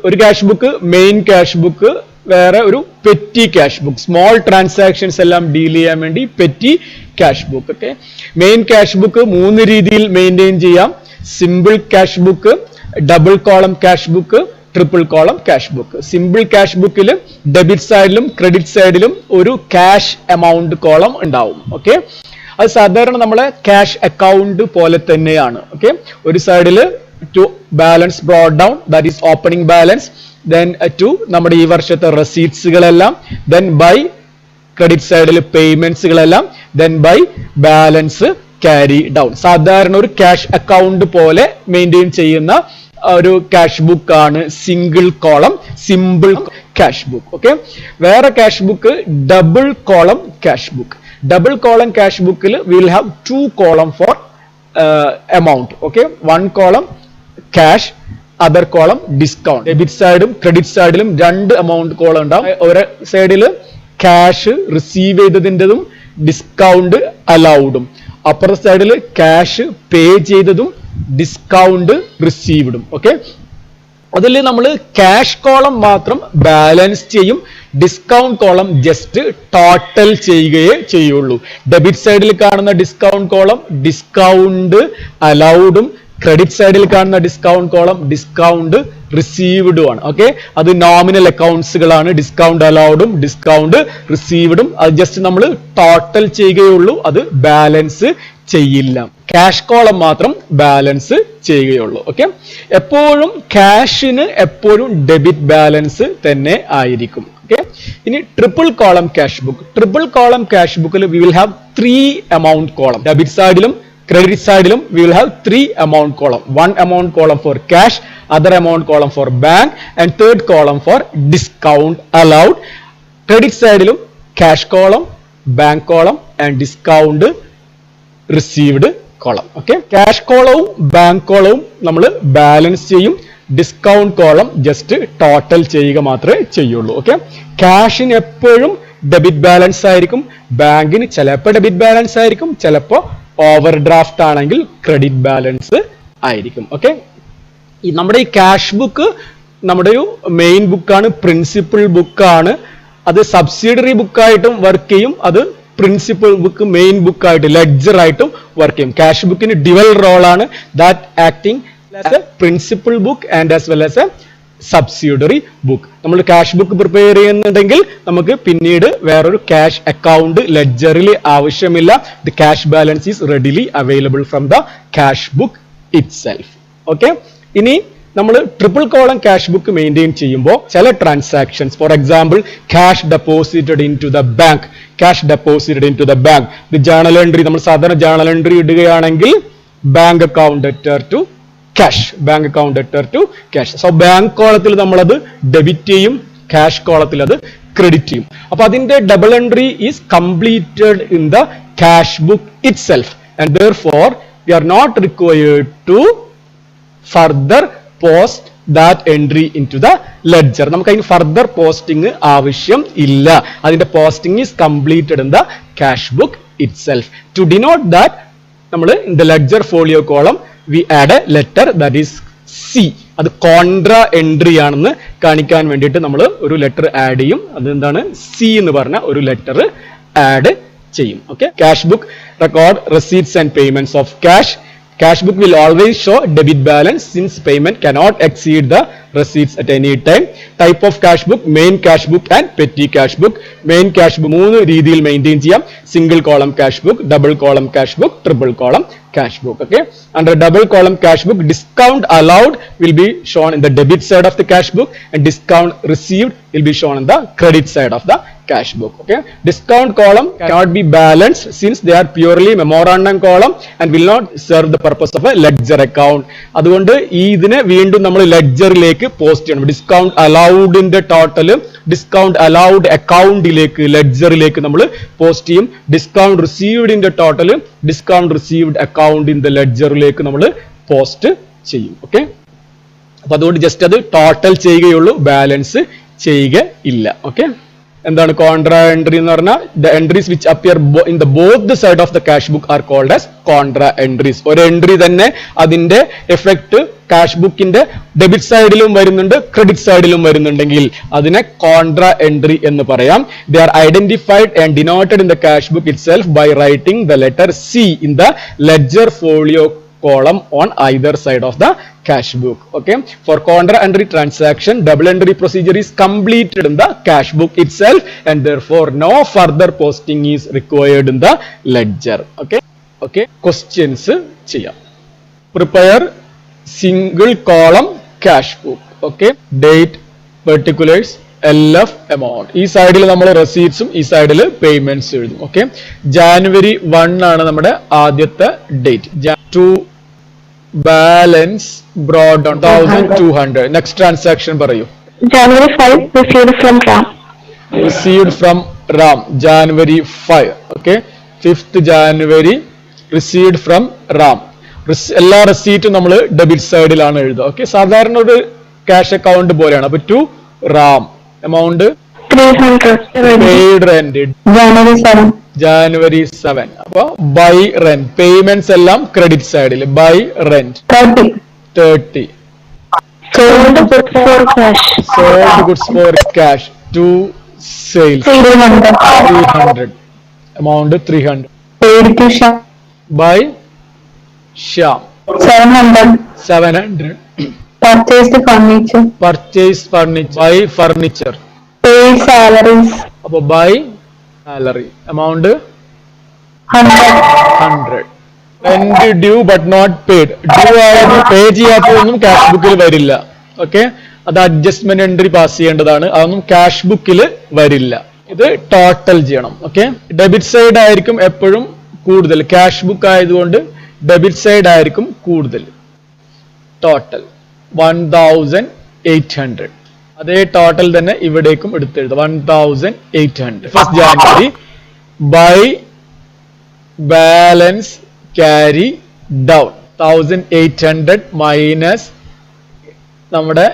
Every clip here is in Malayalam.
ഒരു cash book main cash book, വേറെ ഒരു petty cash book. Small transactions എല്ലാം ഡീൽ ചെയ്യാൻ വേണ്ടി petty cash book. Okay, main cash book 3 രീതിയിൽ മെയിൻറ്റെയിൻ ചെയ്യാം. Simple cash book, double column cash book, triple column cash book. Simple cash ബുക്കിൽ ഡെബിറ്റ് സൈഡിലും ക്രെഡിറ്റ് സൈഡിലും ഒരു ക്യാഷ് എമൗണ്ട് കോളം ഉണ്ടാവും. ഓക്കെ, അത് സാധാരണ നമ്മളെ ക്യാഷ് അക്കൗണ്ട് പോലെ തന്നെയാണ്. ഓക്കെ, ഒരു സൈഡിൽ to balance brought down, that is opening balance, then to നമ്മുടെ ഈ വർഷത്തെ റെസീറ്റ്സുകളെല്ലാം, ദെൻ ബൈ ക്രെഡിറ്റ് സൈഡിൽ പേയ്മെന്റ്സുകളെല്ലാം, then by balance carry down. സാധാരണ ഒരു ക്യാഷ് അക്കൗണ്ട് പോലെ മെയിൻറ്റെയിൻ ചെയ്യുന്ന ഒരു ക്യാഷ് ബുക്ക് ആണ് single column simple cash book. Okay, വേറെ cash book double column cash book. Double column cash ബുക്കിൽ will have 2 column for amount. Okay, 1 column cash, other column discount. Debit സൈഡും ക്രെഡിറ്റ് സൈഡിലും 2 amount കോളം ഉണ്ടാവും. ഒരു സൈഡിൽ ക്യാഷ് റിസീവ് ചെയ്തതിൻ്റെതും ഡിസ്കൗണ്ട് അലൗഡും, അപ്പർ സൈഡിൽ ക്യാഷ് പേ ചെയ്തതും ഡിസ്കൗണ്ട് റിസീവ്ഡും. ഓക്കെ, അതിൽ നമ്മൾ ക്യാഷ് കോളം മാത്രം ബാലൻസ് ചെയ്യും, ഡിസ്കൗണ്ട് കോളം ജസ്റ്റ് ടോട്ടൽ ചെയ്യുകയേ ചെയ്യുള്ളൂ. ഡെബിറ്റ് സൈഡിൽ കാണുന്ന ഡിസ്കൗണ്ട് കോളം ഡിസ്കൗണ്ട് അലൗഡും, ക്രെഡിറ്റ് സൈഡിൽ കാണുന്ന ഡിസ്കൗണ്ട് കോളം ഡിസ്കൗണ്ട് റിസീവ്ഡും ആണ്. ഓക്കെ, അത് നോമിനൽ അക്കൗണ്ട്സുകളാണ്. ഡിസ്കൗണ്ട് അലൗഡും ഡിസ്കൗണ്ട് റിസീവ്ഡും അത് ജസ്റ്റ് നമ്മൾ ടോട്ടൽ ചെയ്യുകയുള്ളൂ, അത് ബാലൻസ് ചെയ്യില്ല. ക്യാഷ് കോളം മാത്രം ബാലൻസ് ചെയ്യുകയുള്ളൂ. ഓക്കെ, എപ്പോഴും ക്യാഷിന് എപ്പോഴും ഡെബിറ്റ് ബാലൻസ് തന്നെ ആയിരിക്കും. ഓക്കെ, ഇനി triple column cash book. Triple column cash ബുക്കിൽ we will have 3 amount column. Debit സൈഡിലും ക്രെഡിറ്റ് സൈഡിലും we will have 3 amount column. 1 amount column for cash, other amount column for bank, and 3rd column for discount allowed. Credit സൈഡിലും cash column, bank column, and discount received column. Okay, cash കോളവും ബാങ്ക് കോളവും നമ്മൾ ബാലൻസ് ചെയ്യും, ഡിസ്കൗണ്ട് കോളം ജസ്റ്റ് ടോട്ടൽ ചെയ്യുക മാത്രമേ ചെയ്യുള്ളൂ. ഓക്കെ, ക്യാഷിന് എപ്പോഴും ഡെബിറ്റ് ബാലൻസ് ആയിരിക്കും, ബാങ്കിന് ചിലപ്പോൾ ഡെബിറ്റ് ബാലൻസ് ആയിരിക്കും, ചിലപ്പോൾ ഓവർ ഡ്രാഫ്റ്റ് ആണെങ്കിൽ ക്രെഡിറ്റ് ബാലൻസ് ആയിരിക്കും. ഓക്കെ, നമ്മുടെ ഈ ക്യാഷ് ബുക്ക് നമ്മുടെ ഒരു മെയിൻ ബുക്കാണ്, പ്രിൻസിപ്പൽ ബുക്കാണ്. അത് സബ്സിഡറി ബുക്കായിട്ടും വർക്ക് ചെയ്യും, അത് പ്രിൻസിപ്പൽ ബുക്ക് മെയിൻ ബുക്കായിട്ട് ലെഡ്ജർ ആയിട്ടും വർക്ക് ചെയ്യും. ക്യാഷ് ബുക്കിന് ഡ്യുവൽ റോളാണ്, that acting as a principal book and as well as a subsidiary book. നമ്മൾ ക്യാഷ് ബുക്ക് പ്രിപ്പയർ ചെയ്യുന്നുണ്ടെങ്കിൽ നമുക്ക് പിന്നീട് വേറൊരു ക്യാഷ് അക്കൗണ്ട് ലെഡ്ജറിൽ ആവശ്യമില്ല. The cash balance is readily available from the cash book itself. Okay, ഇനി നമ്മൾ triple column cash book maintain ചെയ്യുമ്പോൾ ചില transactions, for example cash deposited into the bank, cash deposited into the bank. ഇത് ജേണൽ എൻട്രി, നമ്മൾ സാധാരണ ജേണൽ എൻട്രി ഇടുകയാണെങ്കിൽ bank account debtor to cash, bank account debtor to cash. So bank കോളത്തിൽ നമ്മളത് ഡെബിറ്റ് ചെയ്യും, ക്യാഷ് കോളത്തിൽ അത് ക്രെഡിറ്റ് ചെയ്യും. അപ്പൊ അതിന്റെ double entry is completed in the cash book it self, and therefore we are not required to further post that entry into the ledger. നമുക്ക് അതിന് ഫർദർ പോസ്റ്റിംഗ് ആവശ്യം ഇല്ല. അതിന്റെ posting is completed in the cash book itself. To denote that നമ്മൾ in the ledger folio column we add a letter, that is C. അത് കോൺട്രാ എൻട്രി ആണെന്ന് കാണിക്കാൻ വേണ്ടിയിട്ട് നമ്മൾ ഒരു ലെറ്റർ ആഡ് ചെയ്യും. അത് എന്താണ്? C എന്ന് പറഞ്ഞ ഒരു ലെറ്റർ ആഡ് ചെയ്യും. Okay, cash book record receipts and payments of cash. Cash book will always show debit balance since payment cannot exceed the receipts at any time. Type of cash book, main cash book and petty cash book. Main cash book 3 രീതിയിൽ മെയിൻറ്റെയിൻ ചെയ്യാം. Single column cash book, double column cash book, triple column cash book. Okay, under double column cash book, discount allowed will be shown in the debit side of the cash book and discount received will be shown in the credit side of the cash book. Okay, discount column cannot be balanced since they are purely memorandum column and will not serve the purpose of a ledger account. അതുകൊണ്ട് ഈ ഇതിനെ വീണ്ടും നമ്മൾ ലെഡ്ജറിലേക്ക് പോസ്റ്റ് ചെയ്യണം. ഡിസ്കൗണ്ട് അലൗഡിന്റെ ടോട്ടൽ ഡിസ്കൗണ്ട് അലൗഡ് അക്കൗണ്ടിലേക്ക് ലെഡ്ജറിലേക്ക് നമ്മൾ പോസ്റ്റ് ചെയ്യും. ഡിസ്കൗണ്ട് റിസീവ്ഡിന്റെ total discount received account in the ലെഡ്ജറിലേക്ക് നമ്മൾ പോസ്റ്റ് ചെയ്യും. ഓക്കെ, അപ്പൊ അതുകൊണ്ട് ജസ്റ്റ് അത് ടോട്ടൽ ചെയ്യുകയുള്ളൂ, ബാലൻസ് ചെയ്യുക ഇല്ല. ഓക്കെ, എന്താണ് കോൺട്രാ എൻട്രി എന്ന് പറഞ്ഞാൽ the entries which appear in the both the side of the cash book are called as contra entries. ഒരു എൻട്രി തന്നെ അതിന്റെ എഫക്ട് കാഷ് ബുക്കിന്റെ ഡെബിറ്റ് സൈഡിലും വരുന്നുണ്ട് ക്രെഡിറ്റ് സൈഡിലും വരുന്നുണ്ടെങ്കിൽ അതിനെ കോൺട്രാ എൻട്രി എന്ന് പറയാം. They are identified and denoted in the cash book itself by writing the letter C in the ledger folio column on either side of the cash book. Okay, for contra entry transaction, double entry procedure is completed in the cash book itself and therefore no further posting is required in the ledger. Okay, questions ചെയ്യാം. Prepare single column cash book. Okay, date, particulars, LF, amount. ഈ സൈഡിൽ നമ്മൾ റെസീറ്റ്സും ഈ സൈഡിൽ പേയ്മെന്റ്സ് എഴുതും. ഓക്കെ, ജാനുവരി 1 ആണ് നമ്മുടെ ആദ്യത്തെ date. To balance brought down 1200. Next transaction പറയൂ. January 5 received from RAM. Received from RAM, January 5. Okay, 5th January received from RAM. എല്ലാ റെസീറ്റും നമ്മൾ ഡെബിറ്റ് സൈഡിലാണ് എഴുതുക. ഓക്കെ, സാധാരണ ഒരു ക്യാഷ് അക്കൗണ്ട് പോലെയാണ്. അപ്പൊ to Ram, amount 300 paid rent January 7. അപ്പൊ ബൈ റെന്റ്, പേയ്മെന്റ്സ് എല്ലാം ക്രെഡിറ്റ് സൈഡിൽ. By rent 30. sold goods for cash. Sold goods for cash. To sales 300. Amount 300. Paid to Sham By Shyam 700. Purchased furniture. Purchase furniture. Buy furniture. Paid salaries അപ്പൊ by salary, amount 100. Rent due but not paid. Due ആയത് പേ ചെയ്യാത്തതൊന്നും ക്യാഷ് ബുക്കിൽ വരില്ല. ഓക്കെ, അത് അഡ്ജസ്റ്റ്മെന്റ് എൻട്രി പാസ് ചെയ്യേണ്ടതാണ്. അതൊന്നും ക്യാഷ് ബുക്കിൽ വരില്ല. ഇത് ടോട്ടൽ ചെയ്യണം. ഓക്കെ, ഡെബിറ്റ് സൈഡ് ആയിരിക്കും എപ്പോഴും കൂടുതൽ. ക്യാഷ് ബുക്ക് ആയതുകൊണ്ട് ഡെബിറ്റ് സൈഡ് ആയിരിക്കും കൂടുതൽ. ടോട്ടൽ 1800. അതേ ടോട്ടൽ തന്നെ ഇവിടേക്കും എടുത്തെഴുതുക. 1800. First January by balance carry down 1800 minus നമ്മുടെ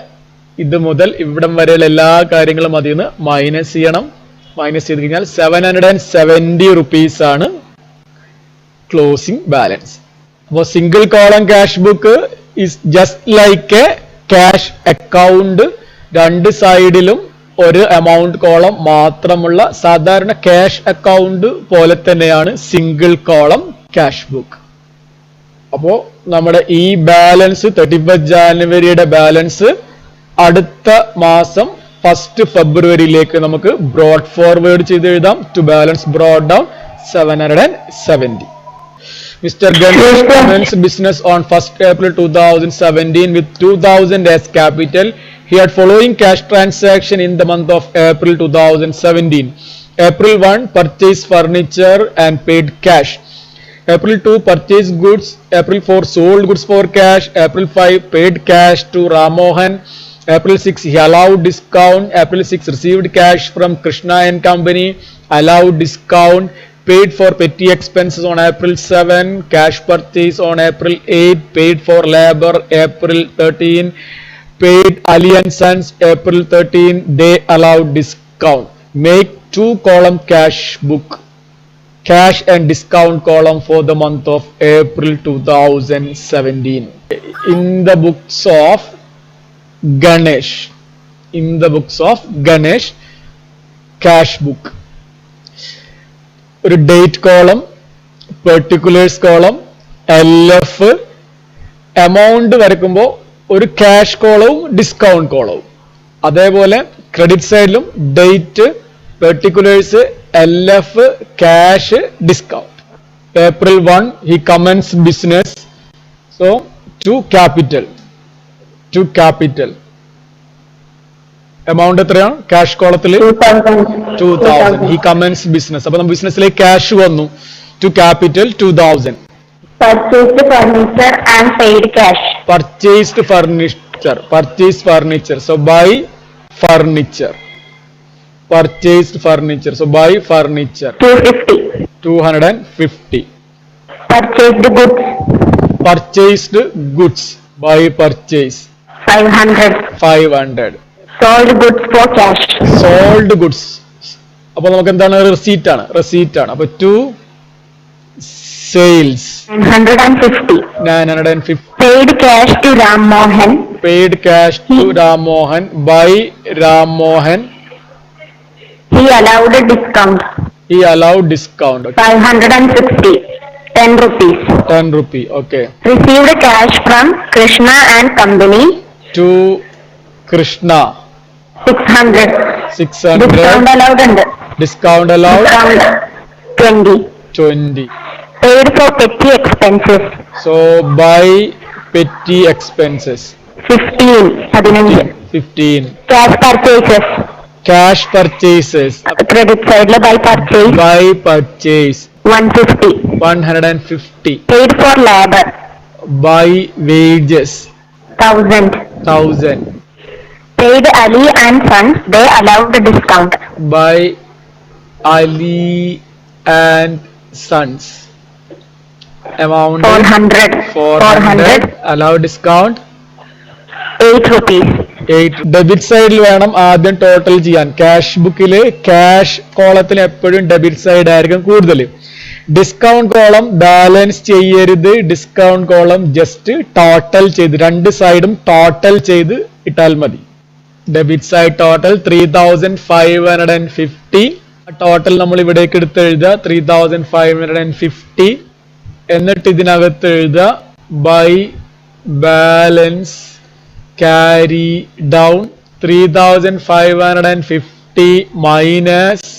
ഇത് മുതൽ ഇവിടം വരെയുള്ള എല്ലാ കാര്യങ്ങളും അതിൽ നിന്ന് മൈനസ് ചെയ്യണം. മൈനസ് ചെയ്ത് കഴിഞ്ഞാൽ 770 rupees ആണ് ക്ലോസിംഗ് ബാലൻസ്. അപ്പോൾ single column cash book is just like A cash account. രണ്ട് സൈഡിലും ഒരു എമൗണ്ട് കോളം മാത്രമുള്ള സാധാരണ ക്യാഷ് അക്കൗണ്ട് പോലെ തന്നെയാണ് സിംഗിൾ കോളം ക്യാഷ് ബുക്ക്. അപ്പോ നമ്മുടെ ഈ ബാലൻസ് 31 ജാനുവരിയുടെ ബാലൻസ് അടുത്ത മാസം 1st ഫെബ്രുവരിയിലേക്ക് നമുക്ക് ബ്രോഡ് ഫോർവേഡ് ചെയ്ത് എഴുതാം. To balance brought down 770. Mr. Ganesh commenced business on 1st April 2017 with 2000 as capital. He had following cash transaction in the month of April 2017. April 1, purchased furniture and paid cash. April 2, purchased goods. April 4, sold goods for cash. April 5, paid cash to Ramohan. April 6, he allowed discount. April 6, received cash from Krishna and Company. Allowed discount. Paid for petty expenses on April 7. Cash purchase on April 8. Paid for labor April 13. Paid Ali and Sons April 13. They allowed discount. Make 2-column cash book. Cash and discount column for the month of April 2017. In the books of Ganesh. In the books of Ganesh, cash book. ഒരു date column, particulars column, LF, amount വരയ്ക്കുമ്പോൾ ഒരു ക്യാഷ് കോളവും ഡിസ്കൗണ്ട് കോളവും. അതേപോലെ ക്രെഡിറ്റ് സൈഡിലും date, particulars, LF, cash, discount. April 1 he commenced business, so to capital. Amount എത്രയാണ് ക്യാഷ് കോളത്തിൽ? 2000. he commenced business. അപ്പൊ നമ്മൾ ബിസിനസ്സിലേക്ക് ക്യാഷ് വന്നു. To capital 2000. Purchased furniture and paid cash. Purchased furniture. So buy furniture. Purchased furniture. So buy furniture. 250. Purchased goods. Purchased goods. Buy purchase. 500. Sold goods for cash. Sold goods അപ്പൊ നമുക്ക് എന്താണ്? റെസീറ്റ് ആണ്. അപ്പൊ to sales 950. Paid cash to Ram Mohan. Paid cash to Ram Mohan by Ram Mohan. He allowed a discount. He allowed discount. Okay. 560. 10 rupees. 10 rupee. Okay. Received cash from Krishna and company. To Krishna. 600. 600. Discount allowed ഉണ്ട്. Discount allowed. Discount 20. 20. Paid for petty expenses. So by petty expenses. 15. 15. Cash purchases. Cash purchases. Credit side la by purchase. By purchase. 150. 150. Paid for labor. By wages. 1000. Paid Ali and Sons. They allowed a discount. By Ali and Sons. Amount 400. Allow discount. 8 rupees. 8. Debit സൈഡിൽ വേണം ആദ്യം ടോട്ടൽ ചെയ്യാൻ. ക്യാഷ് ബുക്കിൽ ക്യാഷ് കോളത്തിൽ എപ്പോഴും ഡെബിറ്റ് സൈഡ് ആയിരിക്കും കൂടുതൽ. ഡിസ്കൗണ്ട് കോളം ബാലൻസ് ചെയ്യരുത്. ഡിസ്കൗണ്ട് കോളം ജസ്റ്റ് ടോട്ടൽ ചെയ്ത് രണ്ട് സൈഡും ടോട്ടൽ ചെയ്ത് ഇട്ടാൽ മതി. Debit side total 3550. ടോട്ടൽ നമ്മൾ ഇവിടേക്ക് എടുത്ത് എഴുതുക 3550. എന്നിട്ട് ഇതിനകത്ത് എഴുതുക by balance carry down 3550 minus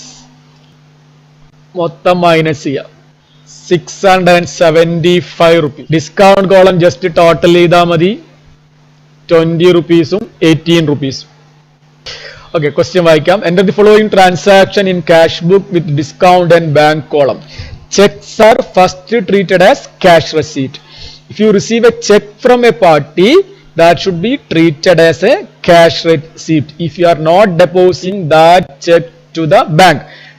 മൊത്തം മൈനസ് ചെയ്യാം 675 rupees. Discount column just total ചെയ്താൽ മതി 20 റുപ്പീസും 18 റുപ്പീസും. ഓക്കെ, ക്വസ്റ്റ്യൻ വായിക്കാം. Enter the following transaction in cash book with discount and bank column. Checks are first treated as cash receipt. If you receive a check from a party, that should be treated as a cash receipt if you are not depositing that check to the bank.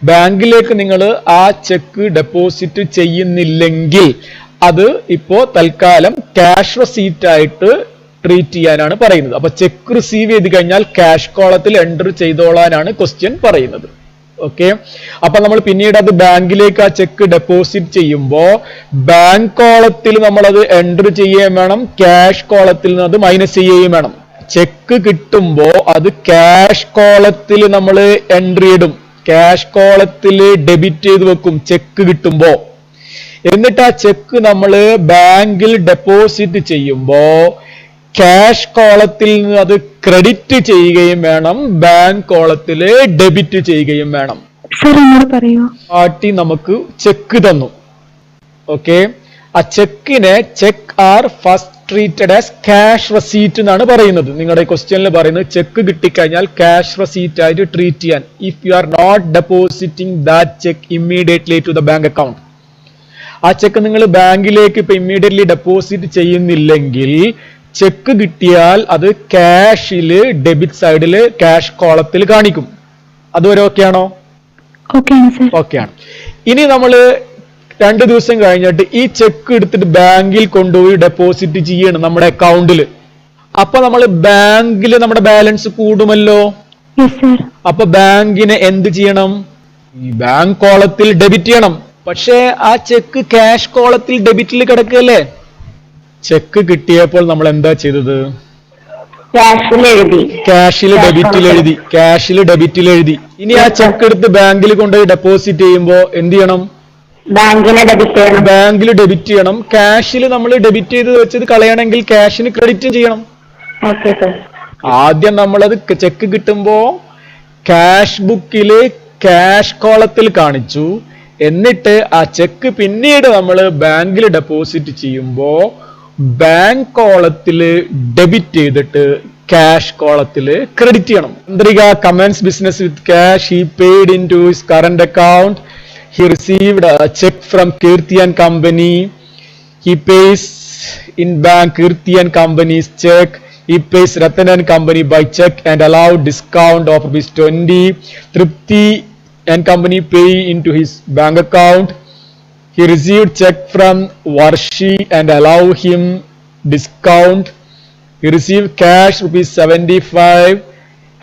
ബാങ്കിലേക്ക് നിങ്ങൾ ആ ചെക്ക് ഡെപ്പോസിറ്റ് ചെയ്യുന്നില്ലെങ്കിൽ അത് ഇപ്പോ തൽക്കാലം ക്യാഷ് റെസീറ്റ് ആയിട്ട് ട്രീറ്റ് ചെയ്യാനാണ് പറയുന്നത്. അപ്പൊ ചെക്ക് റിസീവ് ചെയ്ത് കഴിഞ്ഞാൽ ക്യാഷ് കോളത്തിൽ എൻറ്റർ ചെയ്തോളാനാണ് ക്വസ്റ്റ്യൻ പറയുന്നത്. ഓക്കെ, അപ്പൊ നമ്മൾ പിന്നീട് അത് ബാങ്കിലേക്ക് ആ ചെക്ക് ഡെപ്പോസിറ്റ് ചെയ്യുമ്പോൾ ബാങ്ക് കോളത്തിൽ നമ്മൾ അത് എൻറ്റർ ചെയ്യുകയും വേണം, ക്യാഷ് കോളത്തിൽ നിന്ന് അത് മൈനസ് ചെയ്യുകയും വേണം. ചെക്ക് കിട്ടുമ്പോൾ അത് ക്യാഷ് കോളത്തിൽ നമ്മൾ എൻട്രി ഇടും, ക്യാഷ് കോളത്തിൽ ഡെബിറ്റ് ചെയ്ത് വെക്കും ചെക്ക് കിട്ടുമ്പോ. എന്നിട്ട് ആ ചെക്ക് നമ്മൾ ബാങ്കിൽ ഡെപ്പോസിറ്റ് ചെയ്യുമ്പോൾ ക്യാഷ് കോളത്തിൽ നിന്ന് അത് ക്രെഡിറ്റ് ചെയ്യുകയും വേണം, ബാങ്ക് കോളത്തിൽ ഡെബിറ്റ് ചെയ്യുകയും വേണം. പാർട്ടി നമുക്ക് ചെക്ക് തന്നു. ഓക്കെ, ആ ചെക്കിനെ cheque are first treated as cash receipt എന്നാണ് പറയുന്നത്. നിങ്ങളുടെ ക്വസ്റ്റ്യനിൽ പറയുന്നത് ചെക്ക് കിട്ടിക്കഴിഞ്ഞാൽ ക്യാഷ് റെസീറ്റ് ആയിട്ട് ട്രീറ്റ് ചെയ്യാൻ. If you are not depositing that cheque immediately to the bank account. ആ ചെക്ക് നിങ്ങൾ ബാങ്കിലേക്ക് ഇപ്പൊ ഇമ്മീഡിയറ്റ്ലി ഡെപ്പോസിറ്റ് ചെയ്യുന്നില്ലെങ്കിൽ ചെക്ക് കിട്ടിയാൽ അത് ക്യാഷില് ഡെബിറ്റ് സൈഡില് ക്യാഷ് കോളത്തിൽ കാണിക്കും. അതുവരെ ഓക്കെ ആണോ? ഓക്കെ ആണ്. ഇനി നമ്മള് 2 ദിവസം കഴിഞ്ഞിട്ട് ഈ ചെക്ക് എടുത്തിട്ട് ബാങ്കിൽ കൊണ്ടുപോയി ഡെപ്പോസിറ്റ് ചെയ്യണം നമ്മുടെ അക്കൗണ്ടില്. അപ്പൊ നമ്മൾ ബാങ്കില് നമ്മുടെ ബാലൻസ് കൂടുമല്ലോ. അപ്പൊ ബാങ്കിനെ എന്ത് ചെയ്യണം? ഈ ബാങ്ക് കോളത്തിൽ ഡെബിറ്റ് ചെയ്യണം. പക്ഷേ ആ ചെക്ക് ക്യാഷ് കോളത്തിൽ ഡെബിറ്റിൽ കിടക്കുകയല്ലേ. ചെക്ക് കിട്ടിയപ്പോൾ നമ്മൾ എന്താ ചെയ്തത്? ക്യാഷിൽ ഡെബിറ്റിൽ എഴുതി. ഇനി ആ ചെക്ക് എടുത്ത് ബാങ്കിൽ കൊണ്ടുപോയി ഡെപ്പോസിറ്റ് ചെയ്യുമ്പോ എന്ത് ചെയ്യണം? ബാങ്കിൽ ഡെബിറ്റ് ചെയ്യണം. ക്യാഷിൽ നമ്മൾ ഡെബിറ്റ് ചെയ്ത് വെച്ചത് കളയണമെങ്കിൽ ക്യാഷിന് ക്രെഡിറ്റ് ചെയ്യണം. ആദ്യം നമ്മളത് ചെക്ക് കിട്ടുമ്പോ ക്യാഷ് ബുക്കില് ക്യാഷ് കോളത്തിൽ കാണിച്ചു. എന്നിട്ട് ആ ചെക്ക് പിന്നീട് നമ്മൾ ബാങ്കിൽ ഡെപ്പോസിറ്റ് ചെയ്യുമ്പോ ബാങ്ക് കോളത്തില് ഡെബിറ്റ് ചെയ്തിട്ട് ക്യാഷ് കോളത്തില് ക്രെഡിറ്റ് ചെയ്യണം. Chandrika commence business with cash. He paid into his current account. He received a check from Kirti and Company. He pays in bank Kirti and Company's check. He pays Ratan and Company by check and allowed discount of ₹20. Tripti and Company pay into his bank account. He received check from Varshi and allow him discount. He received cash ₹75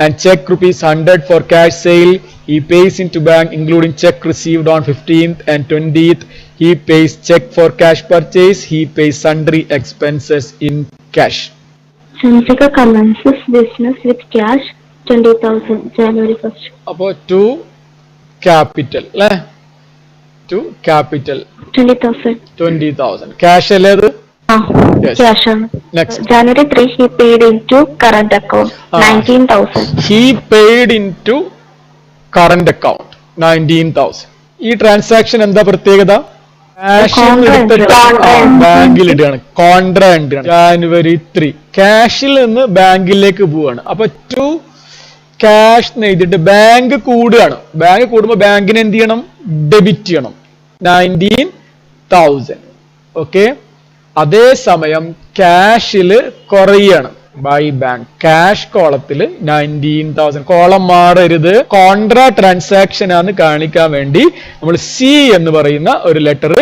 and check rupees 100 for cash sale. He pays into bank including check received on 15th and 20th. He pays check for cash purchase. He pays sundry expenses in cash. Chandraka commences business with cash 20,000 January 1st. Appo to capital le to capital 20,000 cash alle adu. Yes. Cash on. Next. January 3 he paid into current account 19,000. He paid into current account 19,000. ഈ ട്രാൻസാക്ഷൻ എന്താ പ്രത്യേകത? ബാങ്കിൽ ഇടുകയാണ്, കോൺട്രാ എൻട്രി ആണ്. ജാനുവരി 3 ക്യാഷിൽ നിന്ന് ബാങ്കിലേക്ക് പോവാണ്. അപ്പൊ ടു ക്യാഷ് എഴുതിയിട്ട് ബാങ്ക് കൂടുകയാണ്. ബാങ്ക് കൂടുമ്പോൾ ബാങ്കിന് എന്ത് ചെയ്യണം? ഡെബിറ്റ് ചെയ്യണം 19,000. ഓക്കെ. അതേസമയം ക്യാഷില് കുറയാണ്. ബൈ ബാങ്ക് ക്യാഷ് കോളത്തില് 19,000. കോളം മാറരുത്. കോൺട്രാ ട്രാൻസാക്ഷൻ ആണ് കാണിക്കാൻ വേണ്ടി നമ്മൾ സി എന്ന് പറയുന്ന ഒരു ലെറ്റർ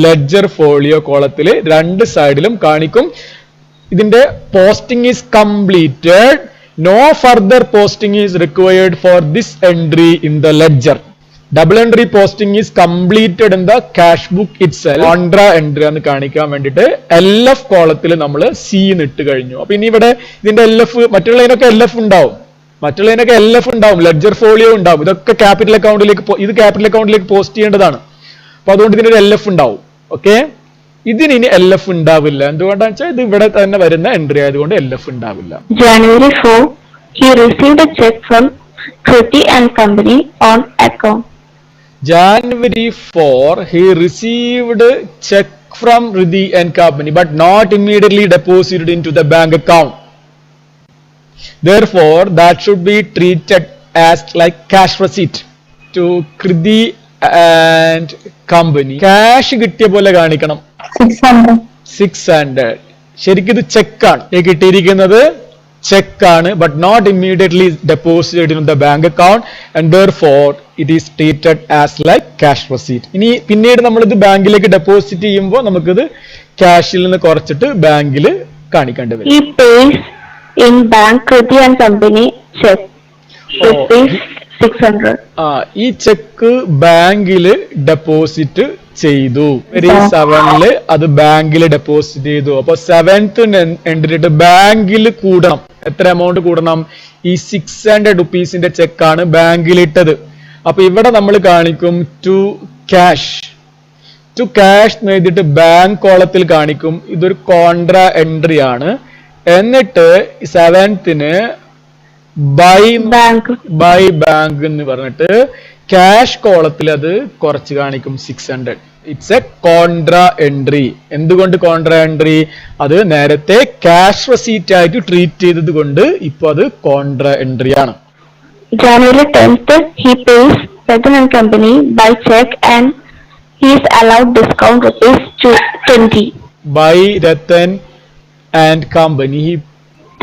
ലെഡ്ജർ ഫോളിയോ കോളത്തില് രണ്ട് സൈഡിലും കാണിക്കും. ഇതിന്റെ posting is completed. No further posting is required for this entry in the ledger. Double entry posting is completed in the cash book itself. Contra entry എന്ന് കാണിക്കാൻ വേണ്ടിയിട്ട് LF കോളത്തിൽ നമ്മൾ സി ഇട്ട് കഴിഞ്ഞു. അപ്പൊ ഇനി ഇവിടെ ഇതിന്റെ LF മറ്റുള്ളതിനൊക്കെ LF ഉണ്ടാവും, ലെഡ്ജർ ഫോളിയോ ഉണ്ടാവും. ഇതൊക്കെ ക്യാപിറ്റൽ അക്കൗണ്ടിലേക്ക് ക്യാപിറ്റൽ അക്കൗണ്ടിലേക്ക് പോസ്റ്റ് ചെയ്യേണ്ടതാണ്. അപ്പൊ അതുകൊണ്ട് ഇതിനൊരു LF ഉണ്ടാവും. ഓക്കെ. ഇതിന് ഇനി LF ഉണ്ടാവില്ല. എന്തുകൊണ്ടാണെന്ന് വെച്ചാൽ ഇത് ഇവിടെ തന്നെ വരുന്ന എൻട്രി ആയതുകൊണ്ട് LF ഉണ്ടാവില്ല. January 4 he received a check from Kriti and Company on account. January 4 he received check from Riddhi and Company but not immediately deposited into the bank account. Therefore that should be treated as like cash receipt to Riddhi and Company. Cash കിട്ടിയ പോലെ കാണിക്കണം. 600. ശരിക്കും ഇത് ചെക്കാണ് കിട്ടിയിരിക്കുന്നത്. ചെക്കാണ് but not immediately deposited in the bank account and therefore it is treated as like cash receipt. ഇനി പിന്നീട് നമ്മൾ ഇത് ബാങ്കിലേക്ക് ഡെപ്പോസിറ്റ് ചെയ്യുമ്പോൾ നമുക്കിത് ക്യാഷിൽ നിന്ന് കുറച്ചിട്ട് ബാങ്കിൽ കാണിക്കേണ്ടി വരും. He pays in bank Kriti and Company check rupees 600. ഈ ചെക്ക് ബാങ്കിൽ ഡെപ്പോസിറ്റ് ചെയ്തു. 7 അത് ബാങ്കിൽ ഡെപ്പോസിറ്റ് ചെയ്തു. അപ്പൊ 7th എൻട്രിട്ട് ബാങ്കിൽ കൂടണം. എത്ര എമൗണ്ട് കൂടണം? ഈ 600 റുപ്പീസിന്റെ ചെക്കാണ് ബാങ്കിൽ ഇട്ടത്. അപ്പൊ ഇവിടെ നമ്മൾ കാണിക്കും ടു ക്യാഷ് എന്ന് എഴുതിയിട്ട് ബാങ്ക് കോളത്തിൽ കാണിക്കും. ഇതൊരു കോൺട്രാ എൻട്രി ആണ്. എന്നിട്ട് 7th ബൈ ബാങ്ക് എന്ന് പറഞ്ഞിട്ട് ക്യാഷ് കോളത്തിൽ അത് കുറച്ച് കാണിക്കും 600. It's A contra entry. എന്തുകൊണ്ട് കോൺട്രാ എൻട്രി? അത് നേരത്തെ ക്യാഷ് റെസീറ്റ് ആയിട്ട് ട്രീറ്റ് ചെയ്തത് കൊണ്ട് ഇപ്പൊ അത് കോൺട്രാ എൻട്രി ആണ്. January 10th he pays Ratan and Company by check and he is allowed discount rupees 20. By Ratan and Company he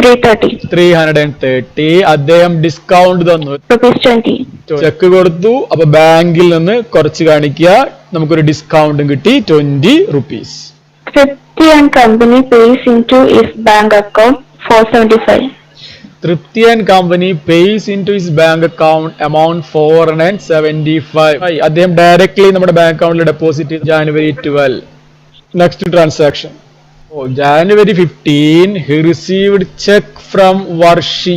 330. അദ്ദേഹം ഡിസ്കൗണ്ട് തന്നു rupees 20. ചെക്ക് കൊടുത്തു. അപ്പൊ ബാങ്കിൽ നിന്ന് കുറച്ച് കാണിക്കുക, നമുക്കൊരു ഡിസ്കൗണ്ടും കിട്ടി 20 rupees. Tripti and Company pays into his bank account 475. Tripti and Company pays into his bank account amount 475. അദ്ദേഹം ഡയറക്ട്ലി നമ്മുടെ ബാങ്ക് അക്കൗണ്ടിൽ ഡെപ്പോസിറ്റ് ചെയ്തു January 12. Next transaction. January 15 he received check from Varshi.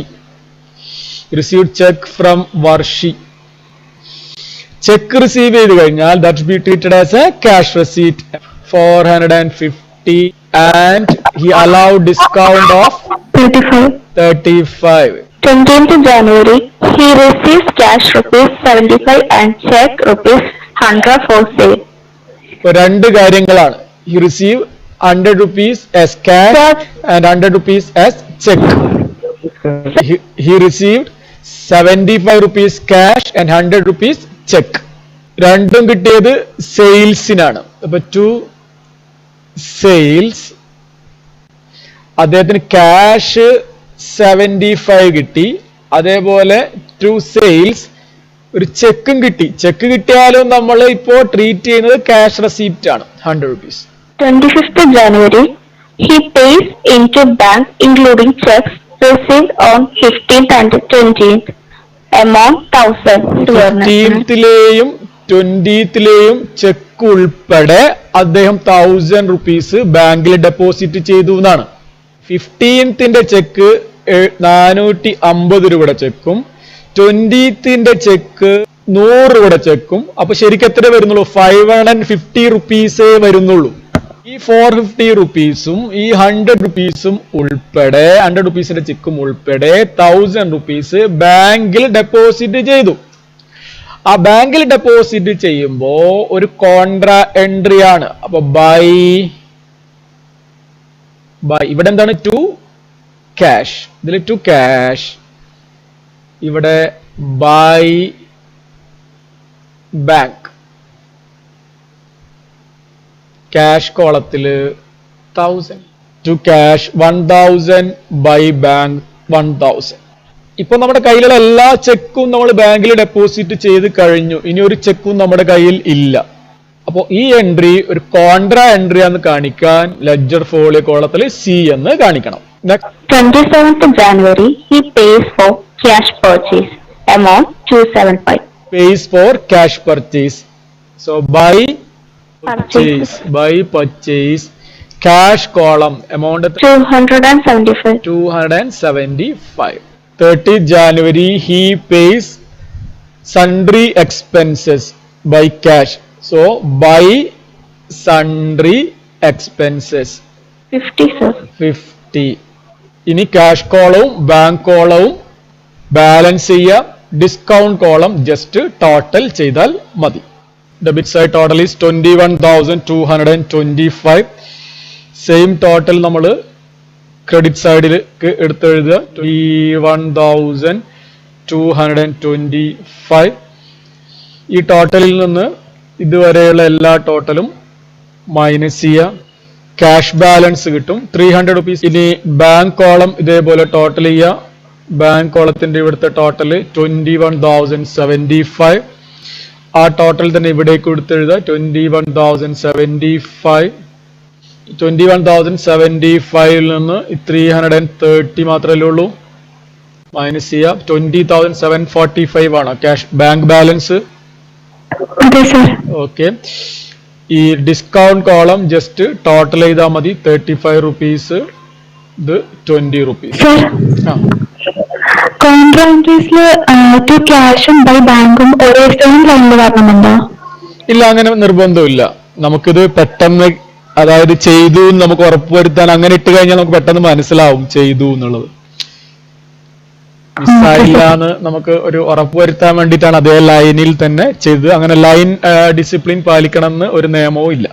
Check receive ചെയ്ത് കഴിഞ്ഞാൽ that should be treated as a cash receipt 450 and he allowed discount of 35. 20th January he receives cash rupees 75 and check rupees 100 for sale. രണ്ട് കാര്യങ്ങളാണ്. He received 100 rupees as cash and 100 rupees as check. He received 75 rupees cash and 100 rupees check. രണ്ടും കിട്ടിയത് സെയിൽസിനാണ്. അപ്പൊ ടു സെയിൽസ് അദ്ദേഹത്തിന് ക്യാഷ് 75 കിട്ടി. അതേപോലെ ടു സെയിൽസ് ഒരു ചെക്കും കിട്ടി. ചെക്ക് കിട്ടിയാലും നമ്മൾ ഇപ്പോ ട്രീറ്റ് ചെയ്യുന്നത് ക്യാഷ് റെസീപ്റ്റ് ആണ് 100 rupees. 25th January he pays into bank including checks received on 15th and 20th. Amount 1000 to your national. 15th-ലെയും 20th-ലെയും check ഉൾപ്പെടെ അദ്ദേഹം 1000 rupees ബാങ്കിൽ ഡെപ്പോസിറ്റ് ചെയ്തു എന്നാണ്. 15th-ന്റെ ചെക്ക് 450 രൂപയുടെ ചെക്കും 20th-ന്റെ ചെക്ക് 100 രൂപയുടെ ചെക്കും. അപ്പൊ ശരിക്കും എത്ര വരുന്നുള്ളൂ? 550 rupees വരുന്നുള്ളൂ. ഈ 450 rupees-ഉം ഈ 100 rupees-ഉം ഉൾപ്പെടെ 100 rupees-ന്റെ ചെക്കും ഉൾപ്പെടെ 1000 rupees ബാങ്കിൽ ഡെപ്പോസിറ്റ് ചെയ്തു. ആ ബാങ്കിൽ ഡെപ്പോസിറ്റ് ചെയ്യുമ്പോ ഒരു കോൺട്രാ എൻട്രി ആണ്. അപ്പൊ ബൈ ഇവിടെ എന്താണ്? To cash. ഇതിൽ ടു ക്യാഷ്. ഇവിടെ ബൈ ബാങ്ക്. ക്യാഷ് കോളത്തില് 1000 ടു ക്യാഷ് 1000 ബൈ ബാങ്ക് 1000. ഇപ്പൊ നമ്മുടെ കയ്യിലുള്ള എല്ലാ ചെക്കും നമ്മൾ ബാങ്കിൽ ഡെപ്പോസിറ്റ് ചെയ്ത് കഴിഞ്ഞു. ഇനി ഒരു ചെക്കും നമ്മുടെ കയ്യിൽ ഇല്ല. അപ്പോ ഈ എൻട്രി ഒരു കോൺട്രാ എൻട്രി ആണെന്ന് കാണിക്കാൻ ലെഡ്ജർ ഫോളിയോ കോളത്തിൽ സി എന്ന് കാണിക്കണം. 27th January, he pays for cash purchase. Amount 275. Pays for cash purchase. So by purchase. Cash column amount 275. 275. 30th January, he pays sundry expenses by cash. So by sundry expenses 50, sir. 50. ഇനി ക്യാഷ് കോളവും ബാങ്ക് കോളവും ബാലൻസ് ചെയ്യുക. ഡിസ്കൗണ്ട് കോളം ജസ്റ്റ് ടോട്ടൽ ചെയ്താൽ മതി. Debit side total is 21,225. Same total നമ്മൾ ക്രെഡിറ്റ് സൈഡിലേക്ക് എടുത്തെഴുതുക. 21,225. ഈ ടോട്ടലിൽ നിന്ന് ഇതുവരെയുള്ള എല്ലാ ടോട്ടലും മൈനസ് ചെയ്യുക. ക്യാഷ് ബാലൻസ് കിട്ടും 300 rupees. ഇനി ബാങ്ക് കോളം ഇതേപോലെ ടോട്ടൽ ചെയ്യുക. ബാങ്ക് കോളത്തിന്റെ ഇവിടുത്തെ ടോട്ടൽ 21,075. ആ ടോട്ടൽ തന്നെ ഇവിടേക്ക് എടുത്തെഴുതുക. 21,075. 21,075 നിന്ന് 330 മാത്രമല്ലേ ഉള്ളൂ. മൈനസ് ചെയ്യുക. 20,745 ആണ് ക്യാഷ് ബാങ്ക് ബാലൻസ്. ഓക്കെ. ഈ ഡിസ്കൗണ്ട് കോളം ജസ്റ്റ് ടോട്ടൽ ചെയ്താൽ മതി. 35 rupees. ഇത് 20 rupees. ഇല്ല, അങ്ങനെ നിർബന്ധമില്ല. നമുക്കിത് പെട്ടെന്ന്, അതായത് ചെയ്തു നമുക്ക് ഉറപ്പുവരുത്താൻ അങ്ങനെ ഇട്ട് കഴിഞ്ഞാൽ നമുക്ക് പെട്ടെന്ന് മനസ്സിലാവും ചെയ്തു എന്നുള്ളത്. മിസ്സായില്ല എന്ന് നമുക്ക് ഒരു ഉറപ്പുവരുത്താൻ വേണ്ടിയിട്ടാണ് അതേ ലൈനിൽ തന്നെ ചെയ്തത്. അങ്ങനെ ലൈൻ ഡിസിപ്ലിൻ പാലിക്കണം എന്ന് ഒരു നിയമവും ഇല്ല.